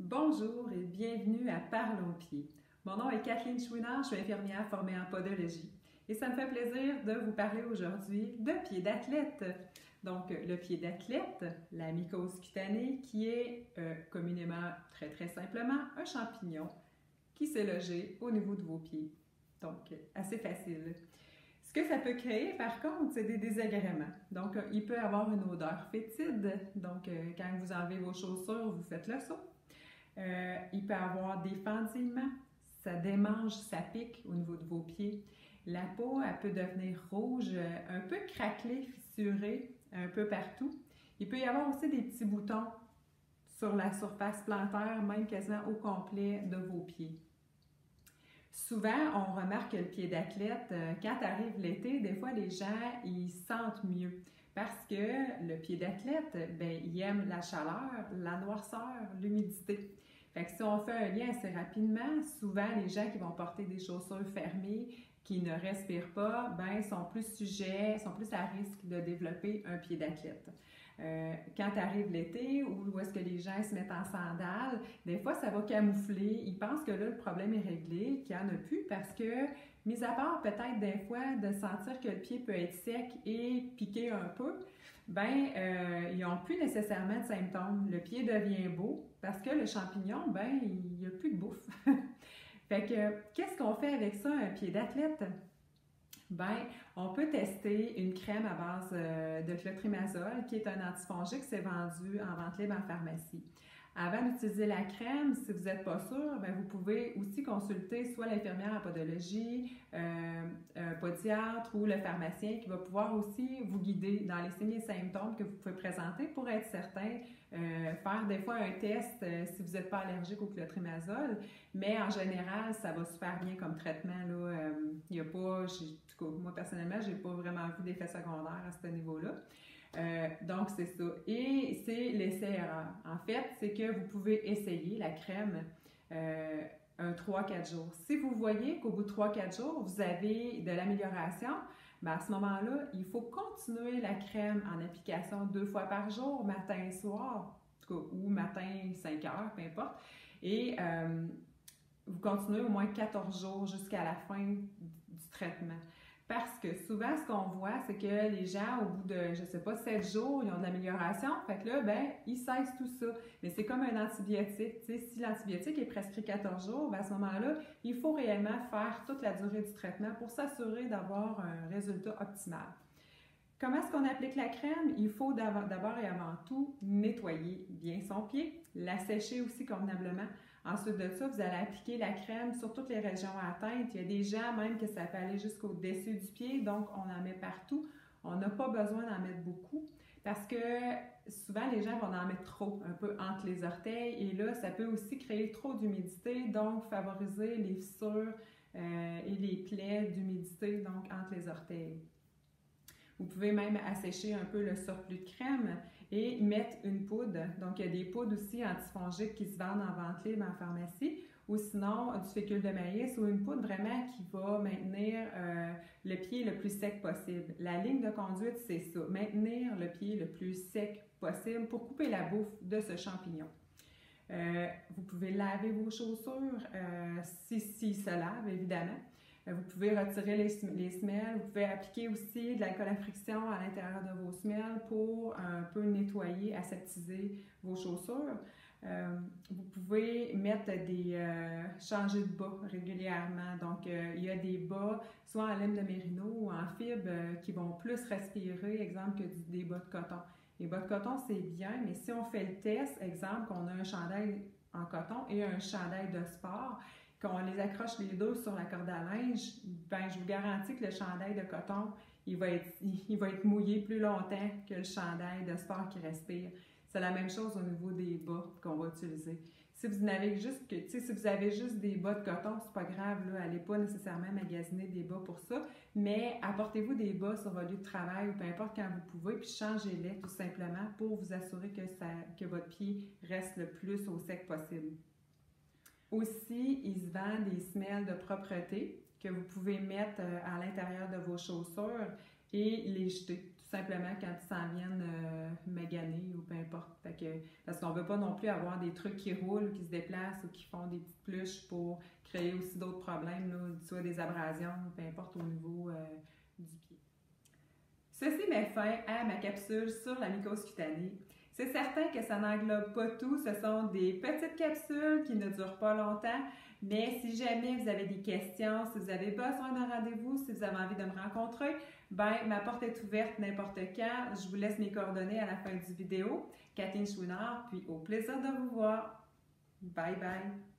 Bonjour et bienvenue à Parlons Pieds. Mon nom est Kathleen Chouinard, je suis infirmière formée en podologie et ça me fait plaisir de vous parler aujourd'hui de pied d'athlète. Donc, le pied d'athlète, la mycose cutanée, qui est communément, très simplement, un champignon qui s'est logé au niveau de vos pieds. Donc, assez facile. Ce que ça peut créer, par contre, c'est des désagréments. Donc, il peut avoir une odeur fétide. Donc, quand vous enlevez vos chaussures, vous faites le saut. Il peut avoir des fendillements, ça démange, ça pique au niveau de vos pieds. La peau, elle peut devenir rouge, un peu craquelée, fissurée, un peu partout. Il peut y avoir aussi des petits boutons sur la surface plantaire, même quasiment au complet de vos pieds. Souvent, on remarque que le pied d'athlète, quand arrive l'été, des fois les gens ils sentent mieux parce que le pied d'athlète, il aime la chaleur, la noirceur, l'humidité. Fait que si on fait un lien assez rapidement, souvent les gens qui vont porter des chaussures fermées, qui ne respirent pas, sont plus sujets, sont plus à risque de développer un pied d'athlète. Quand arrive l'été, où est-ce que les gens se mettent en sandales, des fois ça va camoufler, ils pensent que là le problème est réglé, qu'il n'y en a plus parce que, mis à part peut-être des fois de sentir que le pied peut être sec et piquer un peu, ils n'ont plus nécessairement de symptômes. Le pied devient beau parce que le champignon, il n'y a plus de bouffe. Fait que, qu'est-ce qu'on fait avec ça, un pied d'athlète? On peut tester une crème à base de clotrimazole, qui est un antifongique, c'est vendu en vente libre en pharmacie. Avant d'utiliser la crème, si vous n'êtes pas sûr, vous pouvez aussi consulter soit l'infirmière en podologie, un podiatre ou le pharmacien qui va pouvoir aussi vous guider dans les signes et symptômes que vous pouvez présenter pour être certain, faire des fois un test si vous n'êtes pas allergique au clotrimazole, mais en général, ça va super bien comme traitement. Il n'y a pas, en tout cas, moi personnellement, je n'ai pas vraiment vu d'effet secondaire à ce niveau-là. Donc, c'est ça. Et c'est l'essai-erreur. En fait, c'est que vous pouvez essayer la crème un 3-4 jours. Si vous voyez qu'au bout de 3-4 jours, vous avez de l'amélioration, à ce moment-là, il faut continuer la crème en application 2 fois par jour, matin et soir, en tout cas, ou matin 5 heures, peu importe. Et vous continuez au moins 14 jours jusqu'à la fin du traitement. Parce que souvent, ce qu'on voit, c'est que les gens, au bout de, 7 jours, ils ont de l'amélioration. Fait que là, ils cessent tout ça. Mais c'est comme un antibiotique. Si l'antibiotique est prescrit 14 jours, à ce moment-là, il faut réellement faire toute la durée du traitement pour s'assurer d'avoir un résultat optimal. Comment est-ce qu'on applique la crème? Il faut d'abord et avant tout nettoyer bien son pied, la sécher aussi convenablement. Ensuite de ça, vous allez appliquer la crème sur toutes les régions atteintes. Il y a des gens même que ça peut aller jusqu'au dessus du pied, donc on en met partout. On n'a pas besoin d'en mettre beaucoup parce que souvent les gens vont en mettre trop, un peu entre les orteils, et là, ça peut aussi créer trop d'humidité, donc favoriser les fissures et les plaies d'humidité donc entre les orteils. Vous pouvez même assécher un peu le surplus de crème et mettre une poudre. Donc, il y a des poudres aussi antifongiques qui se vendent en vente libre en pharmacie, ou sinon du fécule de maïs ou une poudre vraiment qui va maintenir le pied le plus sec possible. La ligne de conduite, c'est ça, maintenir le pied le plus sec possible pour couper la bouffe de ce champignon. Vous pouvez laver vos chaussures si se lavent, évidemment. Vous pouvez retirer les semelles, vous pouvez appliquer aussi de l'alcool à friction à l'intérieur de vos semelles pour un peu nettoyer, aseptiser vos chaussures. Vous pouvez mettre changer de bas régulièrement. Donc, il y a des bas, soit en laine de mérino ou en fibre, qui vont plus respirer, exemple, que des bas de coton. Les bas de coton, c'est bien, mais si on fait le test, exemple, qu'on a un chandail en coton et un chandail de sport, qu'on les accroche les deux sur la corde à linge, je vous garantis que le chandail de coton, il va être mouillé plus longtemps que le chandail de sport qui respire. C'est la même chose au niveau des bas qu'on va utiliser. Si vous avez juste des bas de coton, c'est pas grave, allez pas nécessairement magasiner des bas pour ça, mais apportez-vous des bas sur votre lieu de travail ou peu importe quand vous pouvez, puis changez-les tout simplement pour vous assurer que votre pied reste le plus au sec possible. Aussi, il se vend des semelles de propreté que vous pouvez mettre à l'intérieur de vos chaussures et les jeter, tout simplement quand ils s'en viennent maganer ou peu importe. Parce qu'on ne veut pas non plus avoir des trucs qui roulent, qui se déplacent ou qui font des petites pluches pour créer aussi d'autres problèmes, là, soit des abrasions, peu importe au niveau du pied. Ceci met fin à ma capsule sur la mycose cutanée. C'est certain que ça n'englobe pas tout, ce sont des petites capsules qui ne durent pas longtemps, mais si jamais vous avez des questions, si vous avez besoin d'un rendez-vous, si vous avez envie de me rencontrer, ben ma porte est ouverte n'importe quand. Je vous laisse mes coordonnées à la fin du vidéo. Kathleen Chouinard, puis au plaisir de vous voir. Bye bye!